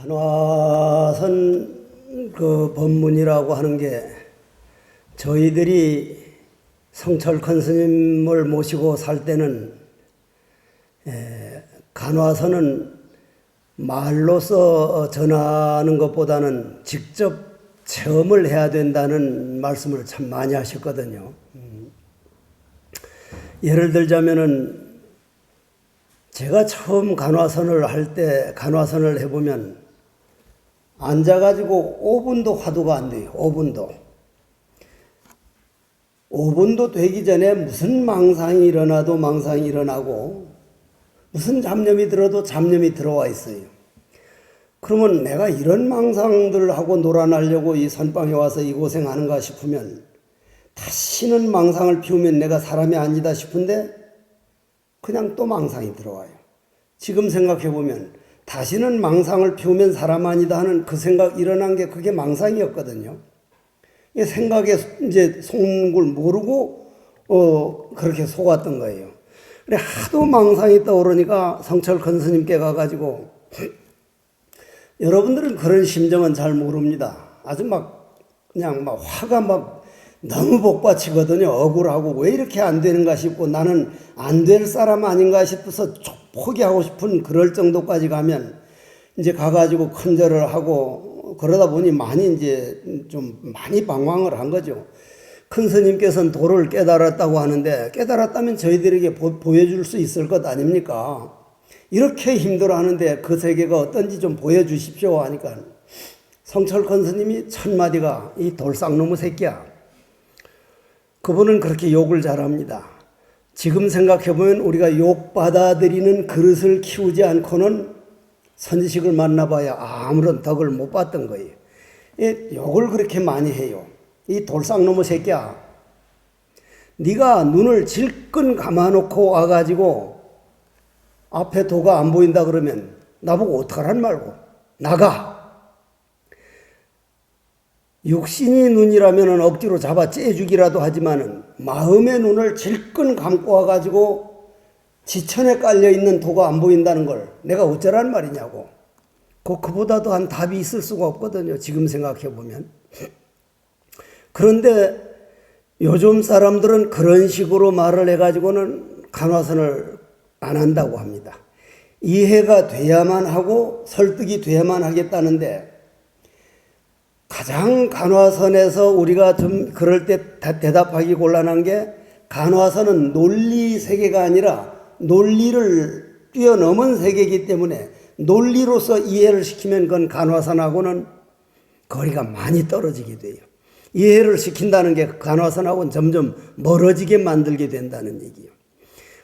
간화선 그 법문이라고 하는 게 저희들이 성철큰 스님을 모시고 살 때는 간화선은 말로서 전하는 것보다는 직접 체험을 해야 된다는 말씀을 참 많이 하셨거든요. 예를 들자면은 제가 처음 간화선을 할 때 간화선을 해보면 앉아가지고 5분도 화두가 안 돼요. 5분도 되기 전에 무슨 망상이 일어나도 망상이 일어나고 무슨 잡념이 들어도 잡념이 들어와 있어요. 그러면 내가 이런 망상들하고 놀아나려고 이 선방에 와서 이 고생하는가 싶으면 다시는 망상을 피우면 내가 사람이 아니다 싶은데 그냥 또 망상이 들어와요. 지금 생각해보면 다시는 망상을 피우면 사람 아니다 하는 그 생각 일어난 게 그게 망상이었거든요. 생각에 이제 속는 걸 모르고 그렇게 속았던 거예요. 그래 하도 망상이 떠오르니까 성철큰 스님께 가가지고 여러분들은 그런 심정은 잘 모릅니다. 아주 그냥 화가 너무 복받치거든요. 억울하고 왜 이렇게 안 되는가 싶고 나는 안 될 사람 아닌가 싶어서 포기하고 싶은 그럴 정도까지 가면 이제 가가지고 큰절을 하고 그러다 보니 많이 방황을 한 거죠. 큰 스님께서는 도를 깨달았다고 하는데 깨달았다면 저희들에게 보여줄 수 있을 것 아닙니까? 이렇게 힘들어 하는데 그 세계가 어떤지 좀 보여주십시오 하니까 성철큰 스님이 첫 마디가 이 돌쌍놈의 새끼야. 그분은 그렇게 욕을 잘합니다. 지금 생각해보면 우리가 욕 받아들이는 그릇을 키우지 않고는 선지식을 만나봐야 아무런 덕을 못 봤던 거예요. 욕을 그렇게 많이 해요. 이 돌쌍놈의 새끼야. 네가 눈을 질끈 감아놓고 와가지고 앞에 도가 안 보인다 그러면 나보고 어떡하란 말고 나가. 육신이 눈이라면 억지로 잡아 째주기라도 하지만은 마음의 눈을 질끈 감고 와가지고 지천에 깔려있는 도가 안 보인다는 걸 내가 어쩌란 말이냐고. 그보다 더한 답이 있을 수가 없거든요. 지금 생각해보면. 그런데 요즘 사람들은 그런 식으로 말을 해가지고는 간화선을 안 한다고 합니다. 이해가 돼야만 하고 설득이 돼야만 하겠다는데 가장 간화선에서 우리가 좀 그럴 때 대답하기 곤란한 게 간화선은 논리 세계가 아니라 논리를 뛰어넘은 세계이기 때문에 논리로서 이해를 시키면 그건 간화선하고는 거리가 많이 떨어지게 돼요. 이해를 시킨다는 게 간화선하고는 점점 멀어지게 만들게 된다는 얘기예요.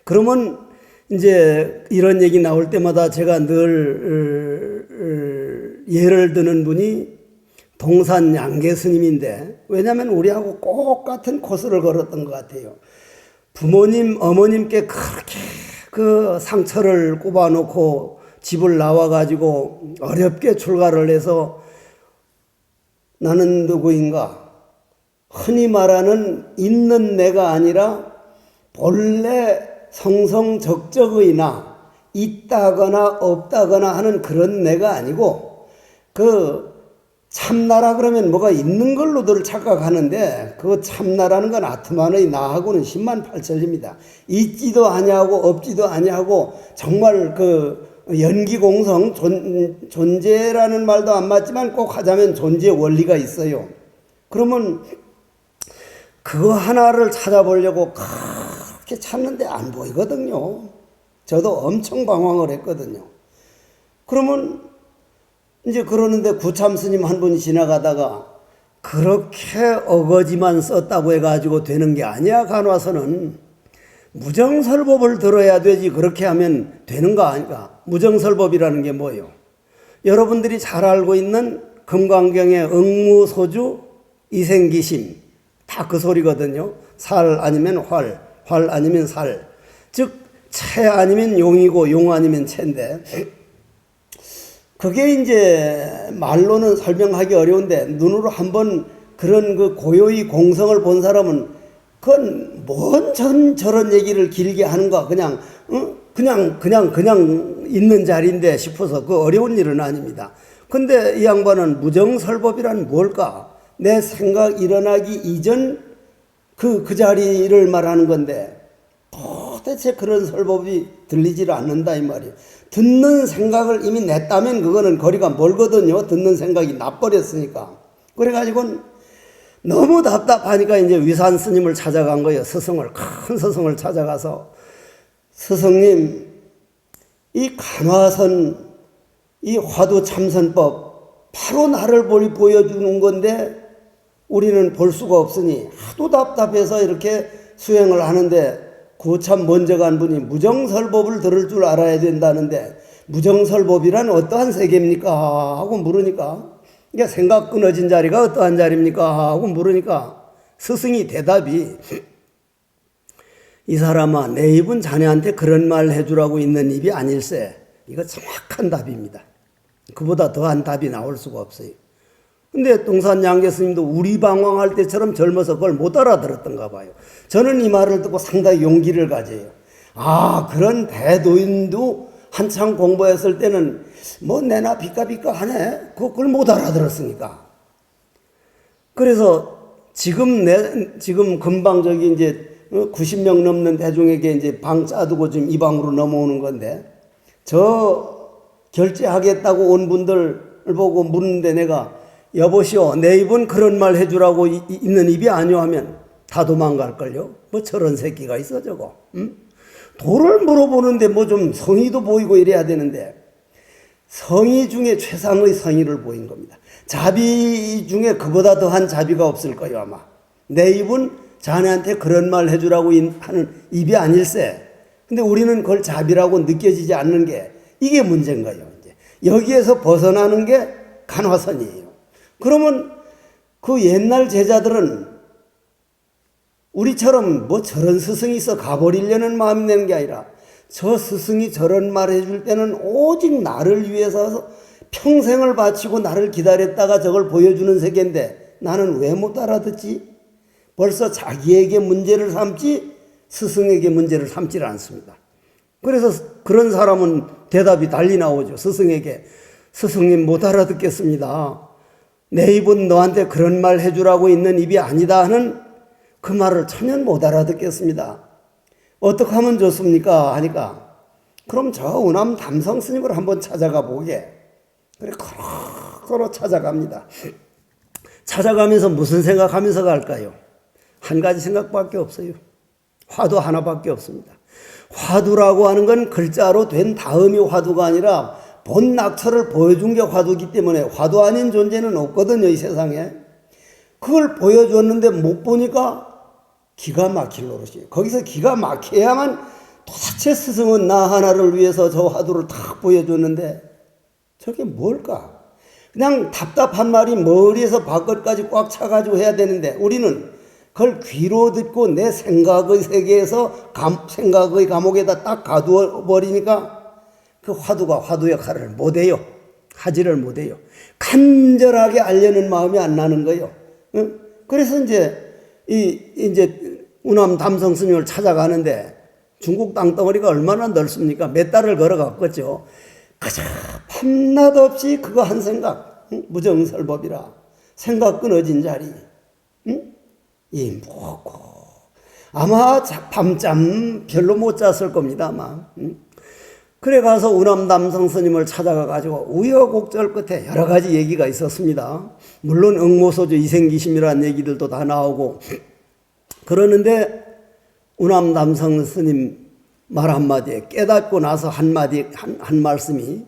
그러면 이제 이런 얘기 나올 때마다 제가 늘 예를 드는 분이 동산 양계 스님인데 왜냐하면 우리하고 똑같은 코스를 걸었던 것 같아요. 부모님, 어머님께 그렇게 그 상처를 꼽아놓고 집을 나와가지고 어렵게 출가를 해서 나는 누구인가? 흔히 말하는 있는 내가 아니라 본래 성성적적의 나, 있다거나 없다거나 하는 그런 내가 아니고 참나라 그러면 뭐가 있는 걸로들 착각하는데 그 참나라는 건 아트만의 나하고는 10만 8천리입니다. 있지도 아니하고 없지도 아니하고 정말 연기공성 존재라는 말도 안 맞지만 꼭 하자면 존재 원리가 있어요. 그러면 그거 하나를 찾아보려고 그렇게 찾는데 안 보이거든요. 저도 엄청 방황을 했거든요. 그러면 이제 그러는데 구참 스님 한 분이 지나가다가 그렇게 어거지만 썼다고 해가지고 되는 게 아니야. 간화선은 무정설법을 들어야 되지 그렇게 하면 되는 거 아닌가. 무정설법이라는 게 뭐예요? 여러분들이 잘 알고 있는 금강경의 응무소주 이생기심 다 그 소리거든요. 살 아니면 활, 활 아니면 살. 즉 채 아니면 용이고 용 아니면 채인데 그게 이제 말로는 설명하기 어려운데 눈으로 한번 그런 그 고요히 공성을 본 사람은 그건 뭔 저런 얘기를 길게 하는가 그냥 있는 자리인데 싶어서 그 어려운 일은 아닙니다. 근데 이 양반은 무정설법이란 뭘까? 내 생각 일어나기 이전 그 자리를 말하는 건데 도대체 그런 설법이 들리질 않는다 이 말이에요. 듣는 생각을 이미 냈다면 그거는 거리가 멀거든요. 듣는 생각이 나버렸으니까. 그래가지고 너무 답답하니까 이제 위산 스님을 찾아간 거예요. 스승을, 큰 스승을 찾아가서 스승님, 이 간화선, 이 화두 참선법 바로 나를 보여주는 건데 우리는 볼 수가 없으니 하도 답답해서 이렇게 수행을 하는데 고참 먼저 간 분이 무정설법을 들을 줄 알아야 된다는데 무정설법이란 어떠한 세계입니까? 하고 물으니까 이게 생각 끊어진 자리가 어떠한 자리입니까? 하고 물으니까 스승이 대답이 이 사람아 내 입은 자네한테 그런 말 해주라고 있는 입이 아닐세. 이거 정확한 답입니다. 그보다 더한 답이 나올 수가 없어요. 근데 동산 양계 스님도 우리 방황할 때처럼 젊어서 그걸 못 알아들었던가 봐요. 저는 이 말을 듣고 상당히 용기를 가져요. 아, 그런 대도인도 한창 공부했을 때는 뭐 내나 비까비까 하네. 그걸 못 알아들었으니까. 그래서 지금 금방 저기 이제 90명 넘는 대중에게 이제 방 짜두고 지금 이 방으로 넘어오는 건데 저 결제하겠다고 온 분들 보고 묻는데 내가 여보시오 내 입은 그런 말 해주라고 있는 입이 아니오 하면 다 도망갈걸요. 뭐 저런 새끼가 있어 저거. 응? 도를 물어보는데 뭐 좀 성의도 보이고 이래야 되는데 성의 중에 최상의 성의를 보인 겁니다. 자비 중에 그보다 더한 자비가 없을 거예요 아마. 내 입은 자네한테 그런 말 해주라고 하는 입이 아닐세. 근데 우리는 그걸 자비라고 느껴지지 않는 게 이게 문제인 거예요. 이제 여기에서 벗어나는 게 간화선이에요. 그러면 그 옛날 제자들은 우리처럼 뭐 저런 스승이 있어 가버리려는 마음이 내는 게 아니라 저 스승이 저런 말 해줄 때는 오직 나를 위해서 평생을 바치고 나를 기다렸다가 저걸 보여주는 세계인데 나는 왜 못 알아듣지? 벌써 자기에게 문제를 삼지 스승에게 문제를 삼지를 않습니다. 그래서 그런 사람은 대답이 달리 나오죠. 스승에게 스승님 못 알아듣겠습니다. 내 입은 너한테 그런 말 해주라고 있는 입이 아니다 하는 그 말을 전혀 못 알아듣겠습니다. 어떻게 하면 좋습니까? 하니까 그럼 저 우남 담성 스님을 한번 찾아가 보게. 그래 걸어 찾아갑니다. 찾아가면서 무슨 생각하면서 갈까요? 한 가지 생각밖에 없어요. 화두 하나밖에 없습니다. 화두라고 하는 건 글자로 된 다음이 화두가 아니라 본 낙처를 보여준 게 화두이기 때문에 화두 아닌 존재는 없거든요, 이 세상에. 그걸 보여줬는데 못 보니까 기가 막힐 노릇이에요. 거기서 기가 막혀야만 도대체 스승은 나 하나를 위해서 저 화두를 탁 보여줬는데 저게 뭘까? 그냥 답답한 말이 머리에서 발끝까지 꽉 차가지고 해야 되는데 우리는 그걸 귀로 듣고 내 생각의 세계에서 생각의 감옥에다 딱 가두어 버리니까 그 화두가 화두 역할을 못해요. 하지를 못해요. 간절하게 알려는 마음이 안 나는 거예요. 응? 그래서 이제 우남 담성 스님을 찾아가는데 중국 땅덩어리가 얼마나 넓습니까? 몇 달을 걸어갔겠죠. 그저 밤낮 없이 그거 한 생각, 응? 무정설법이라 생각 끊어진 자리. 응? 이 뭐고 아마 밤잠 별로 못 잤을 겁니다 아마. 그래 가서 우남담성 스님을 찾아가 가지고 우여곡절 끝에 여러 가지 얘기가 있었습니다. 물론 응모소주 이생기심이라는 얘기들도 다 나오고 그러는데 우남담성 스님 말 한마디에 깨닫고 나서 한 말씀이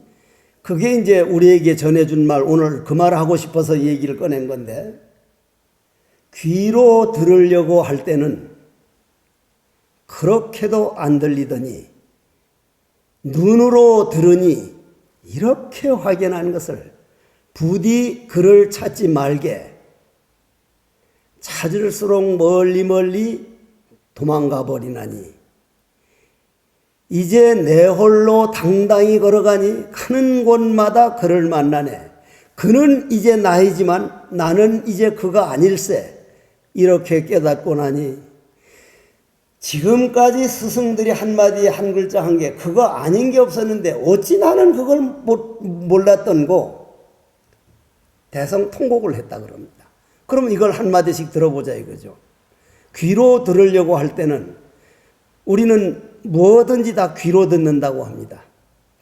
그게 이제 우리에게 전해준 말 오늘 그 말 하고 싶어서 얘기를 꺼낸 건데 귀로 들으려고 할 때는 그렇게도 안 들리더니 눈으로 들으니 이렇게 확연한 것을 부디 그를 찾지 말게 찾을수록 멀리 도망가 버리나니 이제 내 홀로 당당히 걸어가니 가는 곳마다 그를 만나네. 그는 이제 나이지만 나는 이제 그가 아닐세. 이렇게 깨닫고 나니 지금까지 스승들이 한마디 한 글자 한 게 그거 아닌 게 없었는데 어찌 나는 그걸 몰랐던고 대성통곡을 했다 그럽니다. 그러면 이걸 한마디씩 들어보자 이거죠. 귀로 들으려고 할 때는 우리는 뭐든지 다 귀로 듣는다고 합니다.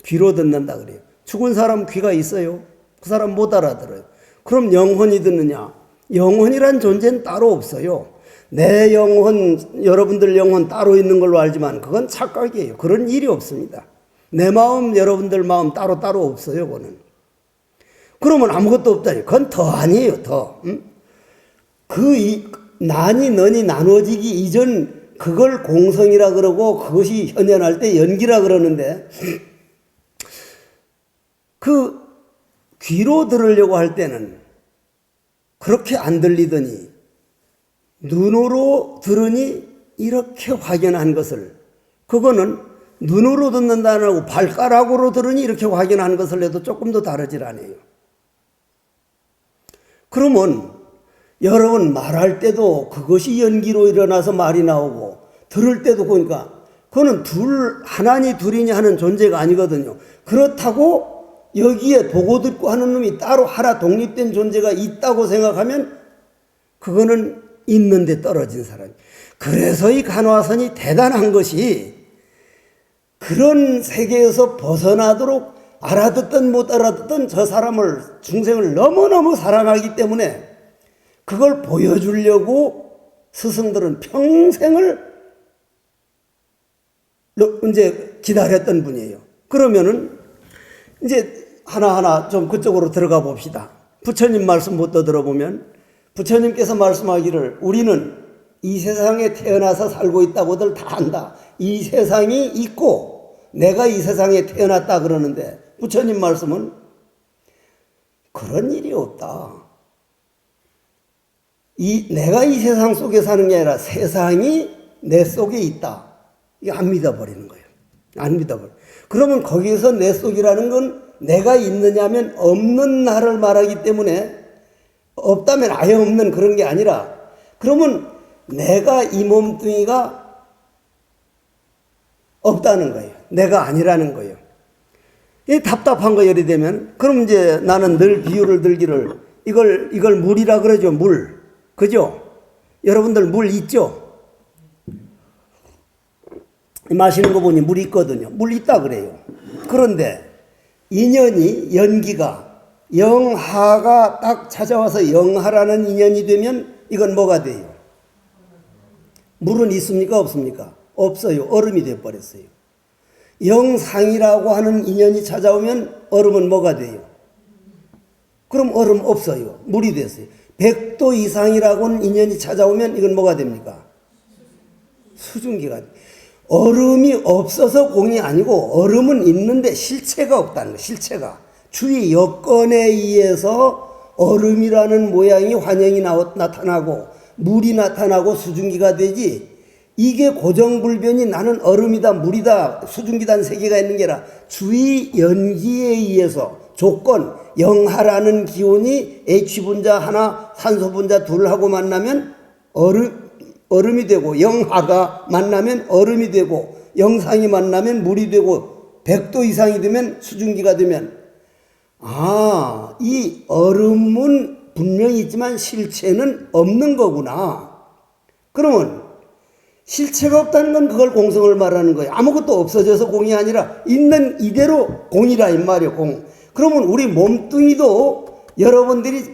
귀로 듣는다 그래요. 죽은 사람 귀가 있어요. 그 사람 못 알아들어요. 그럼 영혼이 듣느냐? 영혼이란 존재는 따로 없어요. 내 영혼, 여러분들 영혼 따로 있는 걸로 알지만 그건 착각이에요. 그런 일이 없습니다. 내 마음, 여러분들 마음 따로 없어요. 그거는. 그러면 아무것도 없다니. 그건 더 아니에요. 더. 나니 너니 나눠지기 이전 그걸 공성이라 그러고 그것이 현현할 때 연기라 그러는데 그 귀로 들으려고 할 때는 그렇게 안 들리더니 눈으로 들으니 이렇게 확연한 것을, 그거는 눈으로 듣는다는 하고 발가락으로 들으니 이렇게 확연한 것을 해도 조금 더 다르질 않아요. 그러면 여러분 말할 때도 그것이 연기로 일어나서 말이 나오고 들을 때도 그러니까 그거는 하나니 둘이니 하는 존재가 아니거든요. 그렇다고 여기에 보고 듣고 하는 놈이 따로 하나 독립된 존재가 있다고 생각하면 그거는 있는데 떨어진 사람. 그래서 이 간화선이 대단한 것이 그런 세계에서 벗어나도록 알아듣든 못 알아듣든 저 사람을 중생을 너무너무 사랑하기 때문에 그걸 보여주려고 스승들은 평생을 이제 기다렸던 분이에요. 그러면은 이제 하나하나 좀 그쪽으로 들어가 봅시다. 부처님 말씀부터 들어보면 부처님께서 말씀하기를 우리는 이 세상에 태어나서 살고 있다고들 다 안다. 이 세상이 있고 내가 이 세상에 태어났다 그러는데 부처님 말씀은 그런 일이 없다. 내가 이 세상 속에 사는 게 아니라 세상이 내 속에 있다. 이거 안 믿어버리는 거예요. 안 믿어버려. 그러면 거기에서 내 속이라는 건 내가 있느냐면 없는 나를 말하기 때문에 없다면 아예 없는 그런 게 아니라 그러면 내가 이 몸뚱이가 없다는 거예요. 내가 아니라는 거예요. 이 답답한 거 예를 들면 그럼 이제 나는 늘 비유를 들기를 이걸 물이라 그러죠. 물. 그죠? 여러분들 물 있죠? 마시는 거 보니 물 있거든요. 물 있다 그래요. 그런데 인연이 연기가 영하가 딱 찾아와서 영하라는 인연이 되면 이건 뭐가 돼요? 물은 있습니까? 없습니까? 없어요. 얼음이 되어버렸어요. 영상이라고 하는 인연이 찾아오면 얼음은 뭐가 돼요? 그럼 얼음 없어요. 물이 됐어요. 100도 이상이라고 하는 인연이 찾아오면 이건 뭐가 됩니까? 수증기가 돼요. 얼음이 없어서 공이 아니고 얼음은 있는데 실체가 없다는 거예요. 실체가. 주위 여건에 의해서 얼음이라는 모양이 환영이 나타나고 물이 나타나고 수증기가 되지 이게 고정불변이 나는 얼음이다 물이다 수증기다 세계가 있는 게 아니라 주위 연기에 의해서 조건 영하라는 기온이 H분자 하나 산소분자 둘하고 만나면 얼음이 되고 영하가 만나면 얼음이 되고 영상이 만나면 물이 되고 100도 이상이 되면 수증기가 되면 이 얼음은 분명히 있지만 실체는 없는 거구나. 그러면 실체가 없다는 건 그걸 공성을 말하는 거예요. 아무것도 없어져서 공이 아니라 있는 이대로 공이라 이 말이에요. 공. 그러면 우리 몸뚱이도 여러분들이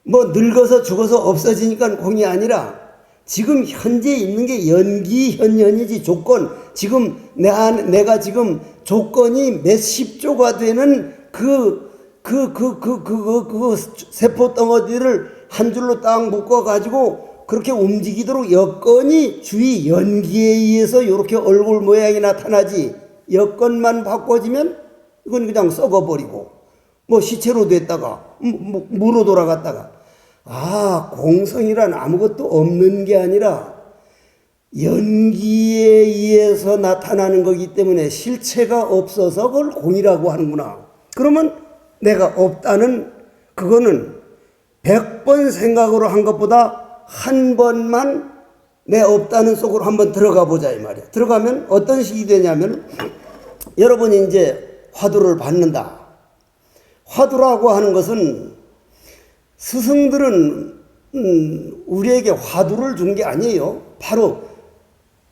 뭐 늙어서 죽어서 없어지니까 공이 아니라 지금 현재 있는 게 연기현현이지 조건. 지금 내가 지금 조건이 몇십 조가 되는 그 세포 덩어리를 한 줄로 딱 묶어가지고 그렇게 움직이도록 여건이 주위 연기에 의해서 이렇게 얼굴 모양이 나타나지 여건만 바꿔지면 이건 그냥 썩어버리고 뭐 시체로 됐다가 무로 돌아갔다가 공성이란 아무것도 없는 게 아니라 연기에 의해서 나타나는 거기 때문에 실체가 없어서 그걸 공이라고 하는구나. 그러면 내가 없다는 그거는 100번 생각으로 한 것보다 한 번만 내 없다는 속으로 한번 들어가 보자 이 말이야. 들어가면 어떤 식이 되냐면 여러분이 이제 화두를 받는다. 화두라고 하는 것은 스승들은 우리에게 화두를 준 게 아니에요. 바로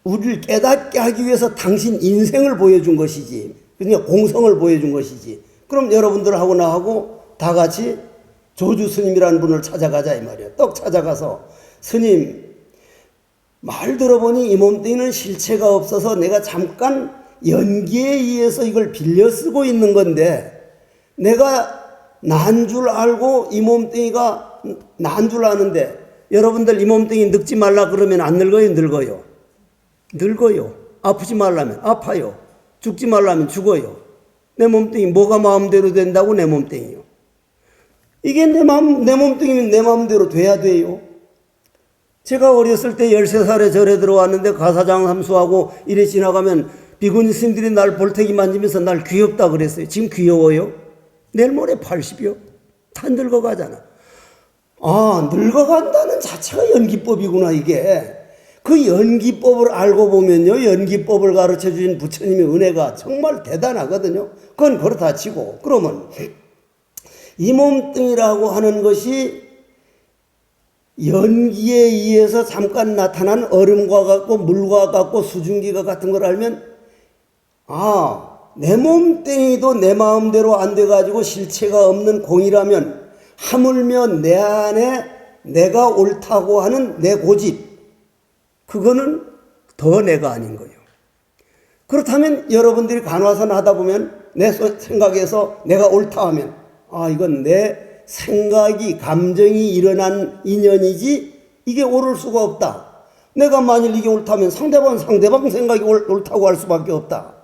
우리를 깨닫게 하기 위해서 당신 인생을 보여준 것이지, 그냥 공성을 보여준 것이지. 그럼 여러분들하고 나하고 다 같이 조주 스님이라는 분을 찾아가자 이 말이에요. 떡 찾아가서 스님, 말 들어보니 이 몸뚱이는 실체가 없어서 내가 잠깐 연기에 의해서 이걸 빌려 쓰고 있는 건데, 내가 난 줄 알고 이 몸뚱이가 난 줄 아는데, 여러분들 이 몸뚱이 늙지 말라 그러면 안 늙어요? 늙어요? 늙어요. 아프지 말라면 아파요. 죽지 말라면 죽어요. 내 몸뚱이 뭐가 마음대로 된다고? 내 몸뚱이요. 이게 내 몸뚱이면 내 마음대로 돼야 돼요. 제가 어렸을 때 13살에 절에 들어왔는데 가사장 삼수하고 이래 지나가면 비구니 스님들이 날 볼태기 만지면서 날 귀엽다 그랬어요. 지금 귀여워요? 내일 모레 80이요? 다 늙어가잖아. 아, 늙어간다는 자체가 연기법이구나 이게. 그 연기법을 알고 보면요, 연기법을 가르쳐 주신 부처님의 은혜가 정말 대단하거든요. 그건 그렇다 치고, 그러면 이 몸뚱이라고 하는 것이 연기에 의해서 잠깐 나타난 얼음과 같고 물과 같고 수증기가 같은 걸 알면, 아, 내 몸뚱이도 내 마음대로 안 돼가지고 실체가 없는 공이라면 하물며 내 안에 내가 옳다고 하는 내 고집, 그거는 더 내가 아닌 거예요. 그렇다면 여러분들이 간화선 하다 보면 내 생각에서 내가 옳다 하면, 아, 이건 내 생각이 감정이 일어난 인연이지 이게 옳을 수가 없다. 내가 만일 이게 옳다면 상대방 생각이 옳다고 할 수밖에 없다.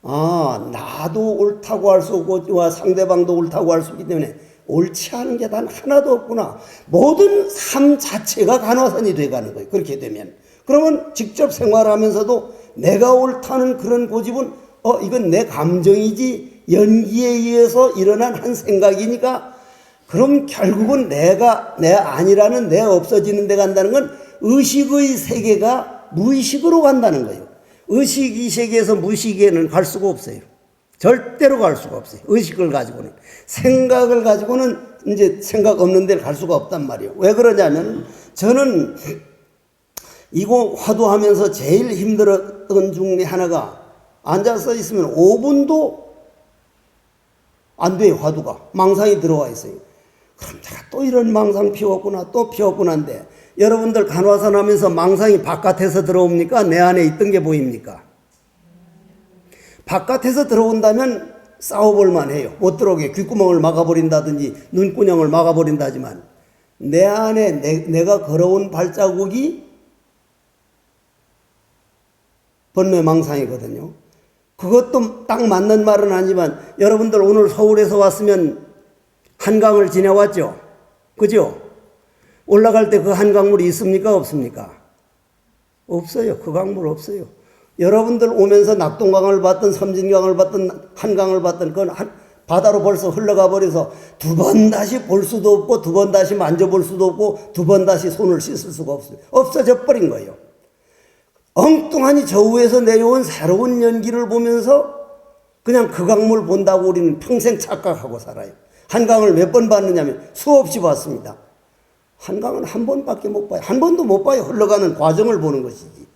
아, 나도 옳다고 할 수 없고 상대방도 옳다고 할 수 없기 때문에 옳지 않은 게 단 하나도 없구나. 모든 삶 자체가 간화선이 돼가는 거예요. 그렇게 되면. 그러면 직접 생활하면서도 내가 옳다는 그런 고집은 이건 내 감정이지 연기에 의해서 일어난 한 생각이니까, 그럼 결국은 내가 내 아니라는 내 없어지는 데 간다는 건 의식의 세계가 무의식으로 간다는 거예요. 의식이 세계에서 무의식에는 갈 수가 없어요. 절대로 갈 수가 없어요. 의식을 가지고는. 생각을 가지고는 이제 생각 없는 데를 갈 수가 없단 말이에요. 왜 그러냐면, 저는 이거 화두하면서 제일 힘들었던 중에 하나가, 앉아서 있으면 5분도 안 돼요, 화두가. 망상이 들어와 있어요. 그럼 제가 또 이런 망상 피웠구나, 또 피웠구나인데, 여러분들 간화선 하면서 망상이 바깥에서 들어옵니까? 내 안에 있던 게 보입니까? 바깥에서 들어온다면 싸워볼만 해요. 못 들어오게 귓구멍을 막아버린다든지 눈구녕을 막아버린다지만, 내 안에 내가 걸어온 발자국이 번뇌망상이거든요. 그것도 딱 맞는 말은 아니지만, 여러분들 오늘 서울에서 왔으면 한강을 지나왔죠? 그죠? 올라갈 때 그 한강물이 있습니까? 없습니까? 없어요. 그 강물 없어요. 여러분들 오면서 낙동강을 봤든 섬진강을 봤든 한강을 봤든 그건 바다로 벌써 흘러가 버려서 두 번 다시 볼 수도 없고 두 번 다시 만져볼 수도 없고 두 번 다시 손을 씻을 수가 없어요. 없어져 버린 거예요. 엉뚱하니 저 위에서 내려온 새로운 연기를 보면서 그냥 그 강물 본다고 우리는 평생 착각하고 살아요. 한강을 몇 번 봤느냐면 수없이 봤습니다. 한강은 한 번밖에 못 봐요. 한 번도 못 봐요. 흘러가는 과정을 보는 것이지.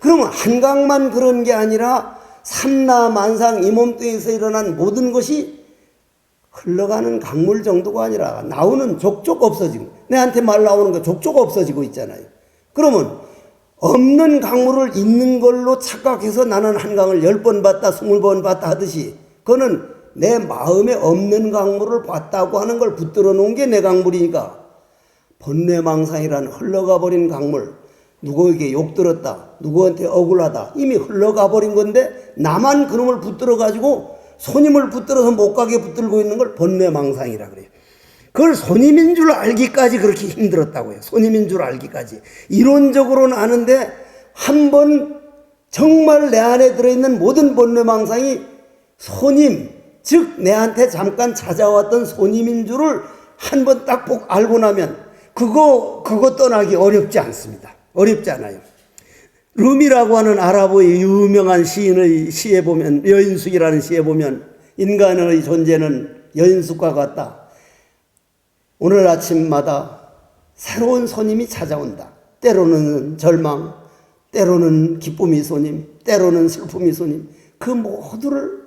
그러면 한강만 그런 게 아니라 삼라만상 이 몸뚱이에서 일어난 모든 것이 흘러가는 강물 정도가 아니라 나오는 족족 없어지고, 내한테 말 나오는 거 족족 없어지고 있잖아요. 그러면 없는 강물을 있는 걸로 착각해서 나는 한강을 10번 봤다 20번 봤다 하듯이, 그거는 내 마음에 없는 강물을 봤다고 하는 걸 붙들어 놓은 게 내 강물이니까, 번뇌망상이라는 흘러가 버린 강물, 누구에게 욕 들었다, 누구한테 억울하다, 이미 흘러가 버린 건데 나만 그놈을 붙들어 가지고 손님을 붙들어서 못 가게 붙들고 있는 걸 번뇌망상이라 그래요. 그걸 손님인 줄 알기까지 그렇게 힘들었다고요. 손님인 줄 알기까지. 이론적으로는 아는데 한 번 정말 내 안에 들어있는 모든 번뇌망상이 손님, 즉 내한테 잠깐 찾아왔던 손님인 줄을 한 번 딱 알고 나면 그거 떠나기 어렵지 않습니다. 어렵지 않아요. 룸이라고 하는 아랍의 유명한 시인의 시에 보면, 여인숙이라는 시에 보면, 인간의 존재는 여인숙과 같다. 오늘 아침마다 새로운 손님이 찾아온다. 때로는 절망, 때로는 기쁨이 손님, 때로는 슬픔이 손님. 그 모두를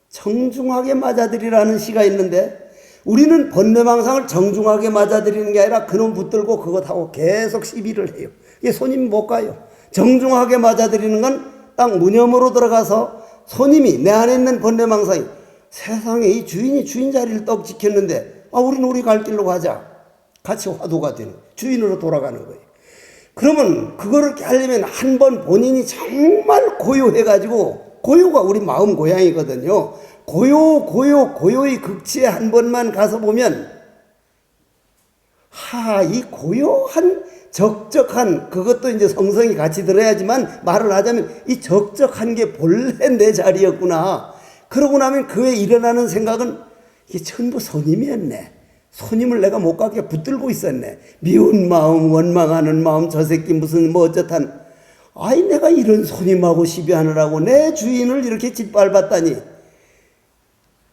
정중하게 맞아들이라는 시가 있는데 우리는 번뇌망상을 정중하게 맞아들이는 게 아니라 그놈 붙들고 그것하고 계속 시비를 해요. 이게 손님이 못 가요. 정중하게 맞아들이는 건 딱 무념으로 들어가서 손님이 내 안에 있는 번뇌망상이 세상에 이 주인이 주인 자리를 떡 지켰는데 우리는 우리 갈 길로 가자. 같이 화두가 되는 주인으로 돌아가는 거예요. 그러면 그거를 하려면 한 번 본인이 정말 고요해가지고 고요가 우리 마음 고향이거든요. 고요의 극치에 한 번만 가서 보면 이 고요한 적적한 그것도 이제 성성이 같이 들어야지만 말을 하자면 이 적적한 게 본래 내 자리였구나. 그러고 나면 그에 일어나는 생각은 이게 전부 손님이었네. 손님을 내가 못 가게 붙들고 있었네. 미운 마음, 원망하는 마음, 저 새끼 무슨 뭐 어쩌탄. 내가 이런 손님하고 시비하느라고 내 주인을 이렇게 짓밟았다니.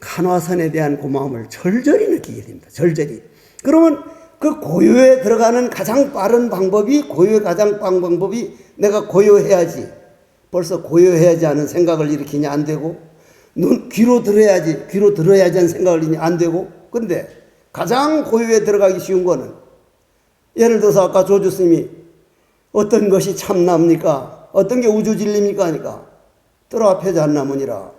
간화선에 대한 고마움을 절절히 느끼게 됩니다. 절절히. 그러면 그 고요에 들어가는 가장 빠른 방법이 내가 고요해야지. 벌써 고요해야지 하는 생각을 일으키냐 안 되고 귀로 들어야지 하는 생각을 안 되고 근데 가장 고요에 들어가기 쉬운 거는 예를 들어서 아까 조주 스님이 어떤 것이 참납니까? 어떤 게 우주진리입니까? 하니까 뜰 앞에 잣나무니라.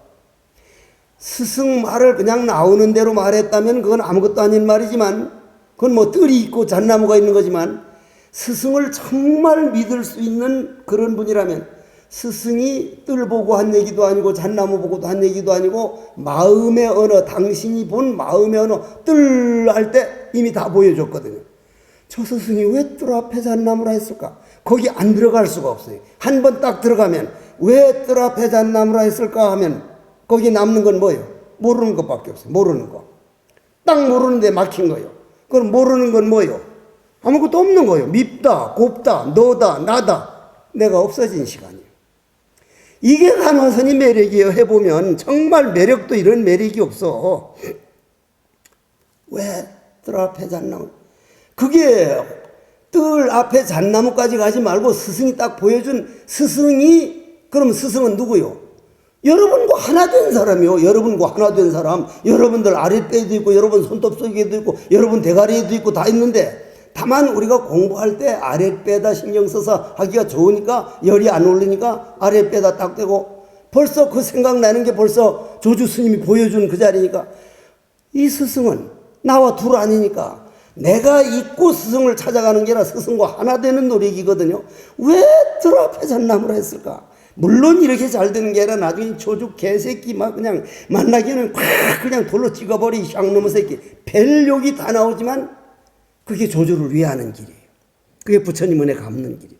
스승 말을 그냥 나오는 대로 말했다면 그건 아무것도 아닌 말이지만 그건 뭐 뜰이 있고 잣나무가 있는 거지만 스승을 정말 믿을 수 있는 그런 분이라면 스승이 뜰 보고 한 얘기도 아니고 잣나무 보고도 한 얘기도 아니고 마음의 언어, 당신이 본 마음의 언어 뜰 할 때 이미 다 보여줬거든요. 저 스승이 왜 뜰 앞에 잣나무라 했을까? 거기 안 들어갈 수가 없어요. 한 번 딱 들어가면 왜 뜰 앞에 잣나무라 했을까 하면 거기 남는 건 뭐예요? 모르는 것밖에 없어요. 모르는 거. 딱 모르는데 막힌 거예요. 그럼 모르는 건 뭐예요? 아무것도 없는 거예요. 밉다, 곱다, 너다, 나다. 내가 없어진 시간이에요. 이게 간화선이 매력이에요. 해보면 정말 매력도 이런 매력이 없어. 왜 뜰 앞에 잣나무? 그게 뜰 앞에 잣나무까지 가지 말고 스승이 딱 보여준 그럼 스승은 누구요? 여러분과 하나 된 사람이요. 여러분과 하나 된 사람. 여러분들 아랫배에도 있고 여러분 손톱 속에도 있고 여러분 대가리에도 있고 다 있는데 다만 우리가 공부할 때 아랫배에다 신경 써서 하기가 좋으니까 열이 안 올리니까 아랫배에다 딱 대고 벌써 그 생각나는 게 벌써 조주 스님이 보여준 그 자리니까 이 스승은 나와 둘 아니니까 내가 잊고 스승을 찾아가는 게 아니라 스승과 하나 되는 노력이거든요. 왜 뜰 앞에 잣나무라 했을까? 물론 이렇게 잘 되는 게 아니라 나중에 조주 개새끼 막 그냥 만나기에는 콱 그냥 돌로 찍어버리 쌍놈의 새끼 벨욕이 다 나오지만 그게 조주를 위하는 길이에요. 그게 부처님 은혜 갚는 길이에요.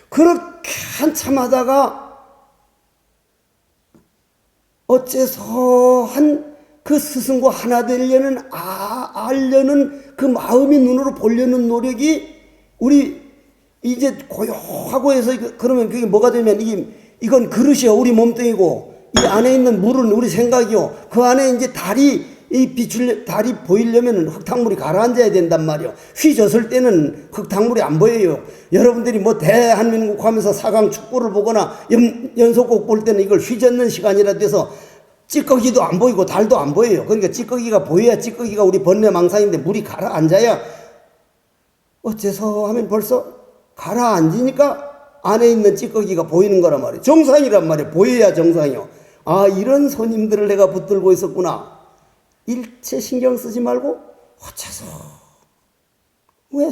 그렇게 한참 하다가 어째서 그 스승과 하나 되려는 알려는 그 마음이 눈으로 보려는 노력이 우리 이제 고요하고 해서 그러면 그게 뭐가 되면 이건 그릇이요. 우리 몸뚱이고 이 안에 있는 물은 우리 생각이요. 그 안에 이제 달이 보이려면 흙탕물이 가라앉아야 된단 말이요. 휘졌을 때는 흙탕물이 안 보여요. 여러분들이 뭐 대한민국 하면서 4강 축구를 보거나 연속곡 볼 때는 이걸 휘젓는 시간이라 돼서 찌꺼기도 안 보이고 달도 안 보여요. 그러니까 찌꺼기가 보여야 찌꺼기가 우리 번뇌망상인데 물이 가라앉아야 어째서 하면 벌써 가라앉으니까 안에 있는 찌꺼기가 보이는 거란 말이에요. 정상이란 말이에요. 보여야 정상이요. 이런 손님들을 내가 붙들고 있었구나. 일체 신경 쓰지 말고 어째서 왜?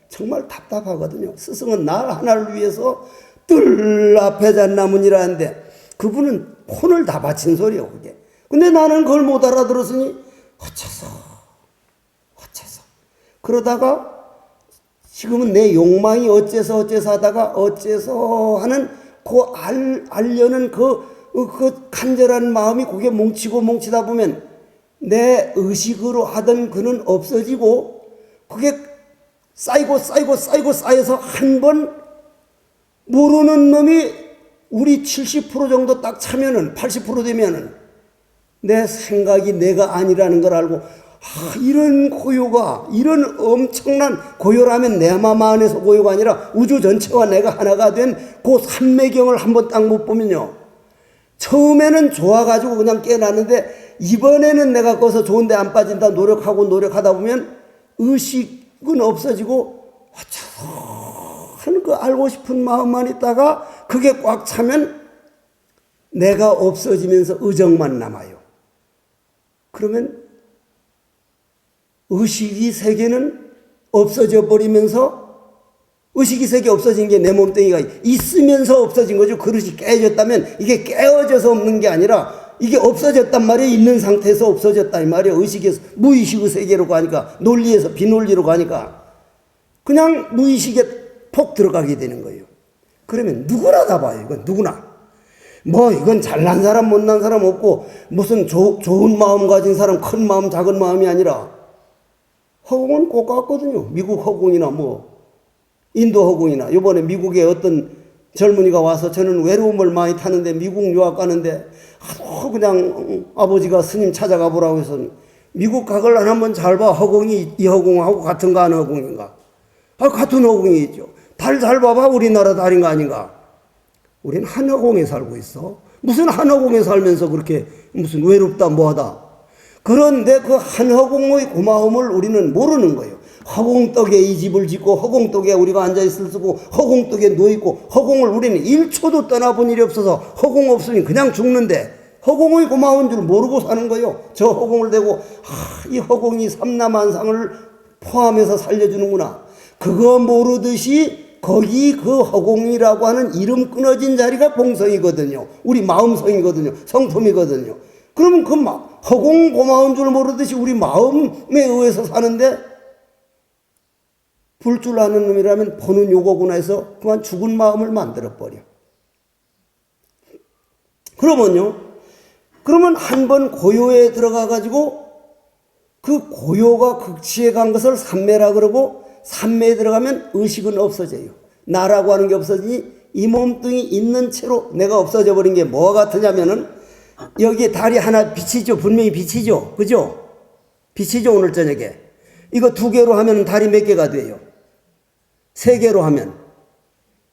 정말 답답하거든요. 스승은 나 하나를 위해서 뜰 앞에 잣나무니라는데 그분은 혼을 다 바친 소리예요. 그게. 근데 나는 그걸 못 알아들었으니 어째서 그러다가 지금은 내 욕망이 어째서 하다가 어째서 하는 알려는 그 간절한 마음이 그게 뭉치다 보면 내 의식으로 하던 그는 없어지고 그게 쌓여서 한 번 모르는 놈이 우리 70% 정도 딱 차면은 80% 되면은 내 생각이 내가 아니라는 걸 알고 이런 고요가, 이런 엄청난 고요라면 내 마음 안에서 고요가 아니라 우주 전체와 내가 하나가 된 그 삼매경을 한번 딱 못 보면요, 처음에는 좋아가지고 그냥 깨어났는데 이번에는 내가 거기서 좋은데 안 빠진다 노력하고 노력하다 보면 의식은 없어지고 하는 그 알고 싶은 마음만 있다가 그게 꽉 차면 내가 없어지면서 의정만 남아요. 그러면 의식이 세계는 없어져 버리면서, 의식이 세계 없어진 게 내 몸뚱이가 있으면서 없어진 거죠. 그릇이 깨졌다면 이게 깨어져서 없는 게 아니라 이게 없어졌단 말이에요. 있는 상태에서 없어졌다 이 말이에요. 의식에서 무의식의 세계로 가니까, 논리에서 비논리로 가니까 그냥 무의식에 폭 들어가게 되는 거예요. 그러면 누구나 다 봐요. 이건 누구나. 뭐 이건 잘난 사람 못난 사람 없고 무슨 좋은 마음 가진 사람, 큰 마음 작은 마음이 아니라 허공은 꼭 같거든요. 미국 허공이나 뭐 인도 허공이나. 이번에 미국에 어떤 젊은이가 와서 저는 외로움을 많이 타는데 미국 유학 가는데 하도 그냥 아버지가 스님 찾아가 보라고 해서 미국 가걸란 한번 잘 봐. 허공이 이 허공하고 같은가 하는 허공인가? 같은 허공이 있죠. 달 잘 봐봐. 우리나라 달인가 아닌가? 우리는 한 허공에 살고 있어. 무슨 한 허공에 살면서 그렇게 무슨 외롭다 뭐하다. 그런데 그 한 허공의 고마움을 우리는 모르는 거예요. 허공떡에 이 집을 짓고 허공떡에 우리가 앉아있을 쓰고 허공떡에 누워있고, 허공을 우리는 1초도 떠나본 일이 없어서 허공 없으면 그냥 죽는데 허공의 고마운 줄 모르고 사는 거예요. 저 허공을 대고 이 허공이 삼라만상을 포함해서 살려주는구나. 그거 모르듯이 거기 그 허공이라고 하는 이름 끊어진 자리가 공성이거든요. 우리 마음성이거든요. 성품이거든요. 그러면 그 허공 고마운 줄 모르듯이 우리 마음에 의해서 사는데, 볼 줄 아는 놈이라면 보는 요거구나 해서 그만 죽은 마음을 만들어버려. 그러면 한 번 고요에 들어가가지고 그 고요가 극치에 간 것을 삼매라 그러고, 삼매에 들어가면 의식은 없어져요. 나라고 하는 게 없어지니 이 몸뚱이 있는 채로 내가 없어져 버린 게 뭐가 같으냐면은, 여기에 달이 하나 비치죠. 분명히 비치죠. 그죠? 비치죠. 오늘 저녁에. 이거 2개로 하면 달이 몇 개가 돼요? 3개로 하면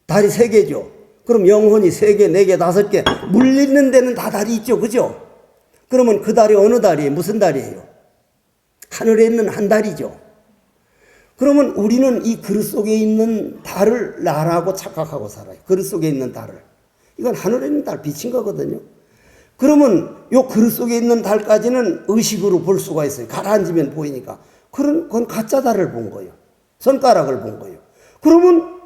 달이 3개죠. 그럼 영혼이 3개, 4개, 5개 물리는 데는 다 달이 있죠. 그죠? 그러면 그 달이 어느 달이에요? 무슨 달이에요? 하늘에 있는 한 달이죠. 그러면 우리는 이 그릇 속에 있는 달을 나라고 착각하고 살아요. 그릇 속에 있는 달을. 이건 하늘에 있는 달, 비친 거거든요. 그러면 요 그릇 속에 있는 달까지는 의식으로 볼 수가 있어요. 가라앉으면 보이니까. 그건 가짜 달을 본 거예요. 손가락을 본 거예요. 그러면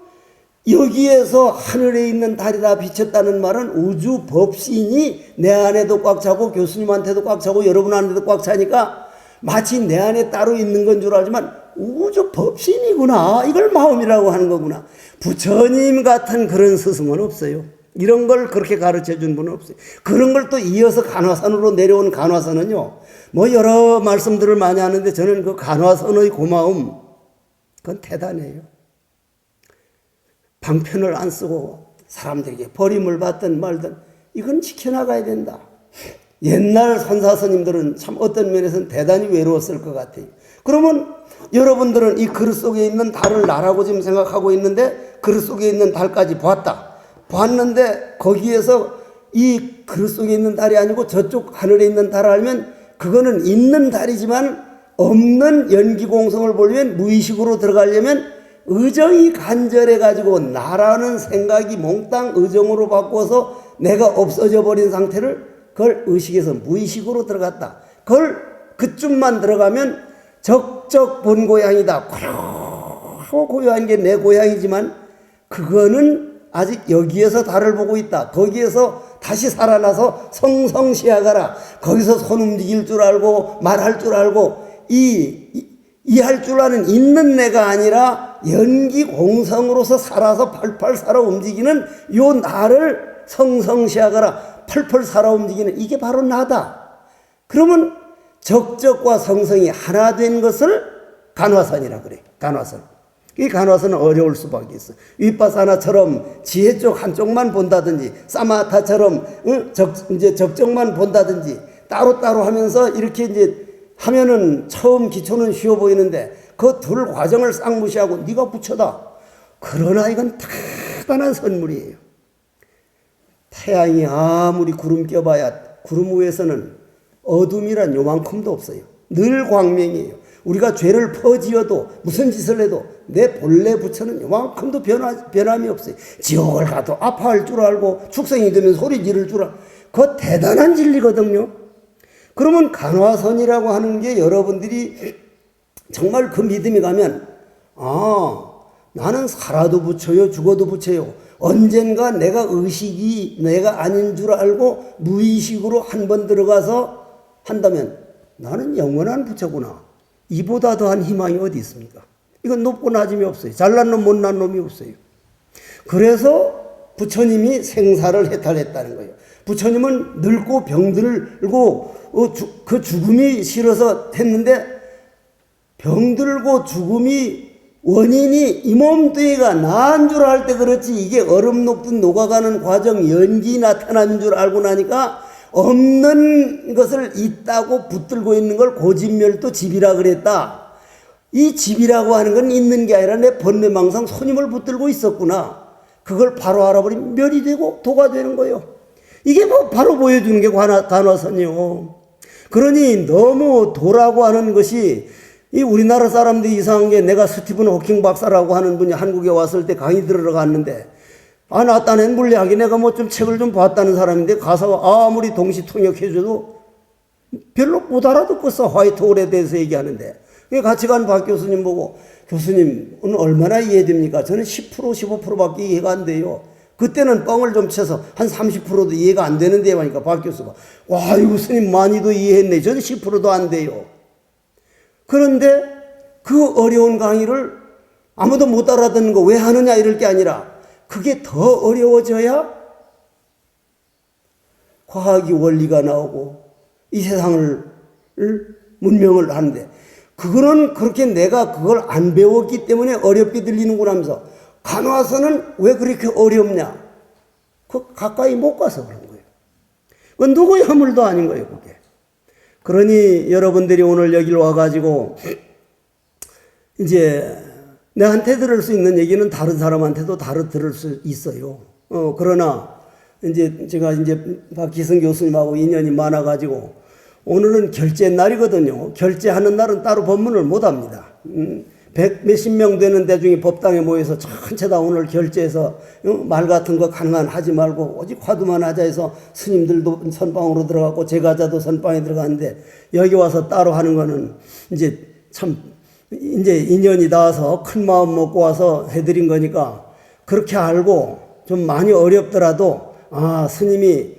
여기에서 하늘에 있는 달이 다 비쳤다는 말은 우주 법신이 내 안에도 꽉 차고 교수님한테도 꽉 차고 여러분한테도 꽉 차니까 마치 내 안에 따로 있는 건 줄 알지만 우주 법신이구나. 이걸 마음이라고 하는 거구나. 부처님 같은 그런 스승은 없어요. 이런 걸 그렇게 가르쳐 준 분은 없어요. 그런 걸 또 이어서 간화선으로 내려온 간화선은요, 뭐 여러 말씀들을 많이 하는데 저는 그 간화선의 고마움, 그건 대단해요. 방편을 안 쓰고 사람들에게 버림을 받든 말든 이건 지켜나가야 된다. 옛날 선사스님들은 참 어떤 면에서는 대단히 외로웠을 것 같아요. 그러면 여러분들은 이 그릇 속에 있는 달을 나라고 지금 생각하고 있는데, 그릇 속에 있는 달까지 봤는데 거기에서 이 그릇 속에 있는 달이 아니고 저쪽 하늘에 있는 달을 알면 그거는 있는 달이지만 없는 연기공성을 보려면, 무의식으로 들어가려면 의정이 간절해가지고 나라는 생각이 몽땅 의정으로 바꿔서 내가 없어져 버린 상태를, 그걸 의식에서 무의식으로 들어갔다. 그걸 그쯤만 들어가면 적적 본 고향이다. 고요하고 고요한 게 내 고향이지만 그거는 아직 여기에서 달을 보고 있다. 거기에서 다시 살아나서 성성시하가라. 거기서 손 움직일 줄 알고 말할 줄 알고 이할 줄 아는 있는 내가 아니라 연기 공성으로서 살아서 펄펄 살아 움직이는 요 나를 성성시하가라. 펄펄 살아 움직이는 이게 바로 나다. 그러면 적적과 성성이 하나 된 것을 간화선이라 그래. 간화선. 이 간화선은 어려울 수밖에 있어. 윗바사나처럼 지혜 쪽 한쪽만 본다든지, 사마타처럼 이제 적정만 본다든지, 따로따로 하면서 이렇게 이제 하면은 처음 기초는 쉬워 보이는데 그 둘 과정을 싹 무시하고 네가 부처다. 그러나 이건 대단한 선물이에요. 태양이 아무리 구름 껴봐야 구름 위에서는 어둠이란 요만큼도 없어요. 늘 광명이에요. 우리가 죄를 퍼지어도 무슨 짓을 해도 내 본래 부처는 요만큼도 변함이 없어요. 지옥을 가도 아파할 줄 알고 축생이 되면 소리 지를 줄 알고 그거 대단한 진리거든요. 그러면 간화선이라고 하는 게 여러분들이 정말 그 믿음이 가면 나는 살아도 부처요 죽어도 부처요. 언젠가 내가 의식이 내가 아닌 줄 알고 무의식으로 한 번 들어가서 한다면 나는 영원한 부처구나. 이보다 더한 희망이 어디 있습니까? 이건 높고 낮음이 없어요. 잘난 놈 못난 놈이 없어요. 그래서 부처님이 생사를 해탈했다는 거예요. 부처님은 늙고 병들고 그 죽음이 싫어서 했는데 병들고 죽음이 원인이 이 몸뚱이가 나은 줄 알 때 그렇지 이게 얼음 녹듯 녹아가는 과정 연기 나타나는 줄 알고 나니까 없는 것을 있다고 붙들고 있는 걸 고집멸도 집이라 그랬다. 이 집이라고 하는 건 있는 게 아니라 내 번뇌망상 손님을 붙들고 있었구나. 그걸 바로 알아버리면 멸이 되고 도가 되는 거예요. 이게 뭐 바로 보여주는 게 간화선이요. 그러니 너무 도라고 하는 것이 이 우리나라 사람들이 이상한 게 내가 스티븐 호킹 박사라고 하는 분이 한국에 왔을 때 강의 들으러 갔는데 나 딴엔 물리학이 내가 뭐 좀 책을 좀 봤다는 사람인데 가서 아무리 동시 통역해줘도 별로 못 알아듣겠어. 화이트홀에 대해서 얘기하는데 같이 간 박 교수님 보고 교수님 오늘 얼마나 이해됩니까? 저는 10% 15%밖에 이해가 안 돼요. 그때는 뻥을 좀 쳐서 한 30%도 이해가 안 되는데 하니까 박 교수가 와 이거 스님 많이도 이해했네. 저는 10%도 안 돼요. 그런데 그 어려운 강의를 아무도 못 알아듣는 거 왜 하느냐 이럴 게 아니라 그게 더 어려워져야 과학이 원리가 나오고 이 세상을 문명을 하는데 그거는 그렇게 내가 그걸 안 배웠기 때문에 어렵게 들리는구나 하면서 간화선은 왜 그렇게 어렵냐? 그 가까이 못 가서 그런 거예요. 그건 누구의 허물도 아닌 거예요, 그게. 그러니 여러분들이 오늘 여기를 와가지고 이제 내한테 들을 수 있는 얘기는 다른 사람한테도 들을 수 있어요. 그러나 이제 제가 이제 박기성 교수님하고 인연이 많아가지고 오늘은 결제 날이거든요. 결제하는 날은 따로 법문을 못 합니다. 100몇십 명 되는 대중이 법당에 모여서 전체 다 오늘 결제해서 말 같은 거 가능한 하지 말고 오직 화두만 하자 해서 스님들도 선방으로 들어갔고 제가자도 선방에 들어갔는데 여기 와서 따로 하는 거는 이제 참 이제 인연이 닿아서 큰 마음 먹고 와서 해드린 거니까 그렇게 알고 좀 많이 어렵더라도 스님이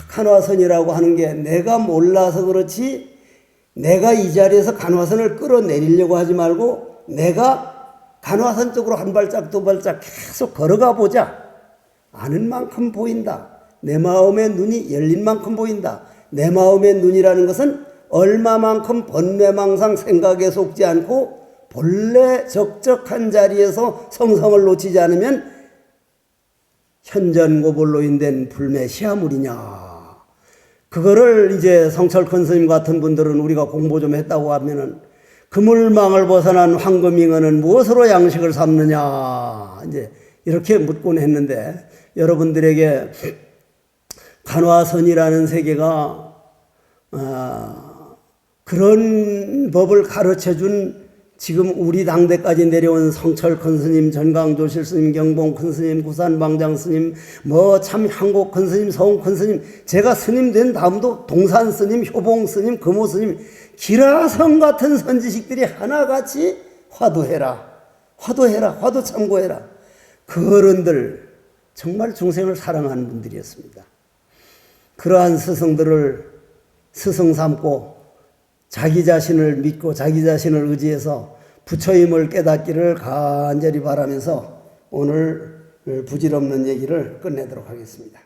간화선이라고 하는 게 내가 몰라서 그렇지 내가 이 자리에서 간화선을 끌어내리려고 하지 말고 내가 간화선 쪽으로 한 발짝 두 발짝 계속 걸어가 보자. 아는 만큼 보인다. 내 마음의 눈이 열린 만큼 보인다. 내 마음의 눈이라는 것은 얼마만큼 번뇌망상 생각에 속지 않고 본래 적적한 자리에서 성성을 놓치지 않으면 현전고볼로 인된 불매시아물이냐. 그거를 이제 성철큰 스님 같은 분들은 우리가 공부 좀 했다고 하면은 그물망을 벗어난 황금잉어는 무엇으로 양식을 삼느냐 이제 이렇게 묻곤 했는데 여러분들에게 간화선이라는 세계가 그런 법을 가르쳐준 지금 우리 당대까지 내려온 성철큰 스님, 전강조실 스님, 경봉큰 스님, 구산방장 스님, 참 향곡큰 스님, 서웅큰 스님, 제가 스님 된 다음도 동산 스님, 효봉 스님, 금호 스님, 기라성 같은 선지식들이 하나같이 화두해라, 화두 참고해라. 그 어른들 정말 중생을 사랑하는 분들이었습니다. 그러한 스승들을 스승 삼고 자기 자신을 믿고 자기 자신을 의지해서 부처임을 깨닫기를 간절히 바라면서 오늘 부질없는 얘기를 끝내도록 하겠습니다.